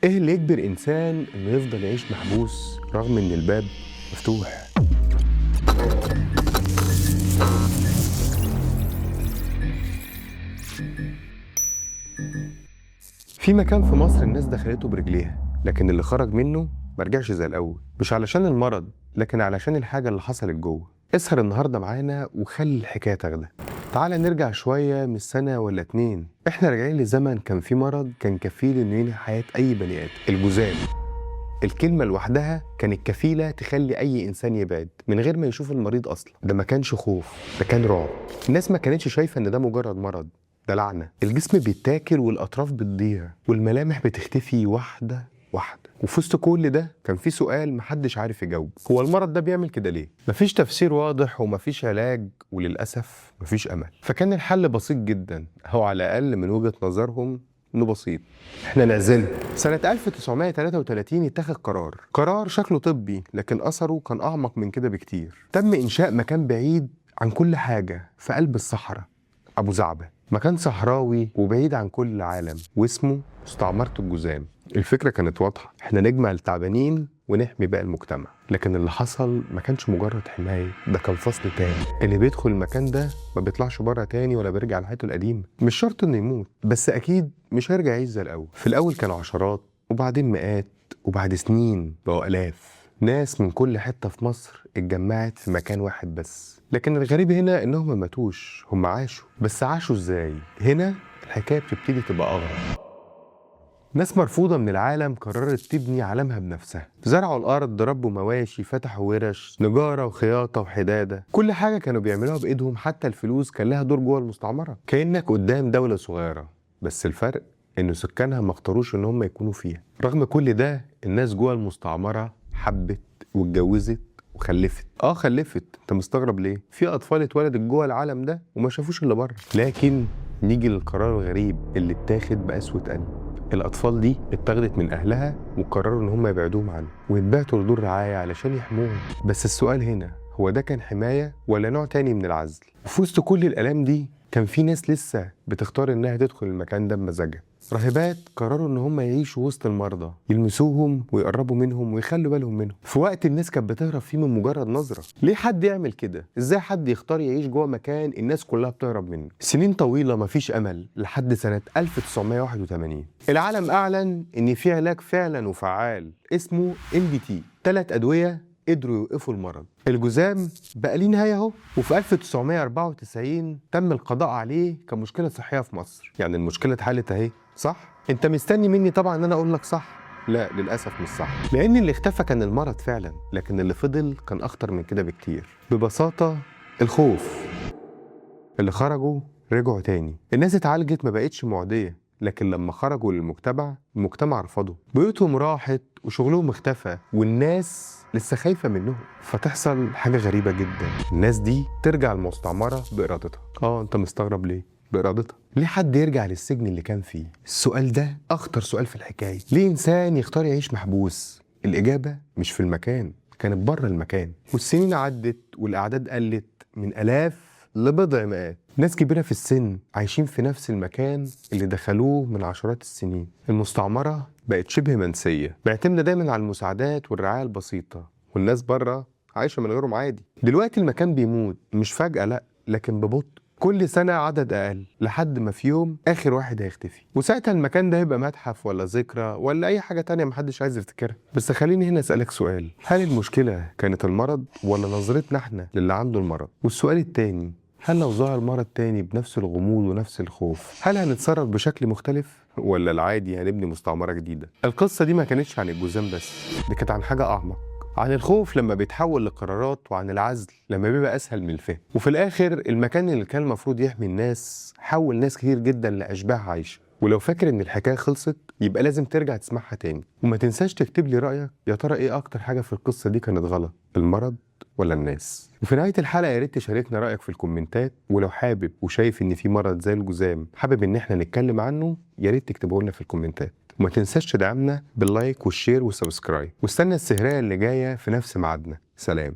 ايه اللي يجبر انسان انه يفضل يعيش محبوس رغم ان الباب مفتوح؟ في مكان في مصر الناس دخلته برجليها، لكن اللي خرج منه مرجعش زي الاول، مش علشان المرض لكن علشان الحاجه اللي حصلت جوه. اسهر النهارده معانا وخلي الحكايه تاخدك. تعالى نرجع شويه من سنه ولا اتنين. احنا راجعين لزمن كان فيه مرض كان كفيل انه ينهي حياه اي بني ادم، الجذام. الكلمة لوحدها كانت كفيلة تخلي أي إنسان يبعد من غير ما يشوف المريض أصلا. ده ما كانش خوف، ده كان رعب. الناس ما كانتش شايفة إن ده مجرد مرض، ده لعنة. الجسم بيتاكل والأطراف بتضيع والملامح بتختفي واحدة واحدة. وفي وسط كل ده كان في سؤال محدش عارف يجاوب: هو المرض ده بيعمل كده ليه؟ مفيش تفسير واضح ومفيش علاج، وللأسف مفيش أمل. فكان الحل بسيط جدا، أو على الأقل من وجهة نظرهم إنه بسيط: احنا نعزله. سنة 1933 اتخذ قرار شكله طبي لكن أثره كان أعمق من كده بكتير. تم إنشاء مكان بعيد عن كل حاجة في قلب الصحراء، أبو زعبة. مكان صحراوي وبعيد عن كل العالم، واسمه مستعمرة الجذام. الفكرة كانت واضحة: احنا نجمع التعبانين ونحمي باقي المجتمع. لكن اللي حصل ما كانش مجرد حماية، ده كان فصل تاني. اللي بيدخل المكان ده ما بيطلعش بره تاني ولا بيرجع لحياته القديمة. مش شرط انه يموت، بس اكيد مش هيرجع يعيش زي الاول. في الاول كانوا عشرات، وبعدين مئات، وبعد سنين بقوا الاف. ناس من كل حتة في مصر اتجمعت في مكان واحد بس. لكن الغريب هنا انهم ما ماتوش، هم عاشوا. بس عاشوا ازاي؟ هنا الحكاية بتبتدي تبقى اغرب. ناس مرفوضة من العالم قررت تبني عالمها بنفسها. زرعوا الأرض، ربوا مواشي، فتحوا ورش نجارة وخياطة وحدادة. كل حاجة كانوا بيعملوها بإيدهم، حتى الفلوس كان لها دور جوه المستعمرة. كأنك قدام دولة صغيرة، بس الفرق إن سكانها ما اختاروش إن هم يكونوا فيها. رغم كل ده الناس جوه المستعمرة حبت واتجوزت وخلفت. خلفت. انت مستغرب ليه؟ في اطفال اتولدت جوه العالم ده وما شافوش اللي بره. لكن نيجي للقرار الغريب اللي اتاخد بقسوة قلب. الأطفال دي اتاخدت من أهلها وقرروا إن هم يبعدوهم عنه ويتبعتوا لدور رعاية علشان يحموهم. بس السؤال هنا: هو ده كان حماية ولا نوع تاني من العزل؟ وفي وسط كل الآلام دي كان في ناس لسه بتختار إنها تدخل المكان ده بمزاجها. راهبات قرروا إن هم يعيشوا وسط المرضى، يلمسوهم ويقربوا منهم ويخلوا بالهم منهم في وقت الناس كانت بتهرب فيه من مجرد نظرة. ليه حد يعمل كده؟ إزاي حد يختار يعيش جوه مكان الناس كلها بتهرب منه؟ سنين طويلة مفيش أمل، لحد سنة 1981 العالم أعلن إن في علاج فعلا وفعال اسمه MDT. 3 أدوية قدروا يوقفوا المرض. الجذام بقى ليه نهاية اهو. وفي 1994 تم القضاء عليه كمشكلة صحية في مصر. يعني المشكلة اتحلت اهي، صح؟ انت مستني مني طبعا ان انا اقول لك صح؟ لا، للأسف مش صح. لأن اللي اختفى كان المرض فعلا، لكن اللي فضل كان أخطر من كده بكتير. ببساطة الخوف. اللي خرجوا رجعوا تاني. الناس اتعالجت، ما بقتش معدية، لكن لما خرجوا للمجتمع المجتمع رفضهم. بيوتهم راحت وشغلهم اختفى، والناس لسه خايفة منهم. فتحصل حاجة غريبة جدا: الناس دي ترجع المستعمرة بإرادتها. انت مستغرب ليه؟ بإرادتها. ليه حد يرجع للسجن اللي كان فيه؟ السؤال ده أخطر سؤال في الحكاية. ليه إنسان يختار يعيش محبوس؟ الإجابة مش في المكان، كانت بره المكان. والسنين عدت والأعداد قلت من آلاف لبضع مئات. ناس كبيرة في السن عايشين في نفس المكان اللي دخلوه من عشرات السنين. المستعمرة بقت شبه منسية، معتمدة دايما على المساعدات والرعاية البسيطة، والناس بره عايشة من غيرهم عادي. دلوقتي المكان بيموت، مش فجأة لأ، لكن ببطء. كل سنة عدد أقل، لحد ما في يوم آخر واحد هيختفي. وساعتها المكان ده هيبقى متحف ولا ذكرى ولا أي حاجة تانية محدش عايز يفتكرها. بس خليني هنا أسألك سؤال: هل المشكلة كانت المرض ولا نظرتنا احنا للي عنده المرض؟ والسؤال التاني: هل لو ظهر مرض تاني بنفس الغموض ونفس الخوف، هل هنتصرف بشكل مختلف ولا العادي هنبني مستعمرة جديدة؟ القصة دي ما كانتش عن الجذام بس، دي كانت عن حاجة أعمق، عن الخوف لما بيتحول لقرارات، وعن العزل لما بيبقى أسهل من الفهم. وفي الآخر المكان اللي كان المفروض يحمي الناس حول ناس كتير جدا لأشباح عايشة. ولو فاكر إن الحكاية خلصت يبقى لازم ترجع تسمعها تاني. وما تنساش تكتب لي رأيك، يا ترى إيه أكتر حاجة في القصة دي كانت غلط، المرض ولا الناس؟ وفي نهاية الحلقة يا ريت تشاركنا رأيك في الكومنتات. ولو حابب وشايف إن في مرض زي الجذام حابب إن احنا نتكلم عنه، يا ريت تكتبه لنا في الكومنتات. وما تنساش تدعمنا باللايك والشير والسبسكرايب. واستنى السهرية اللي جاية في نفس ميعادنا. سلام.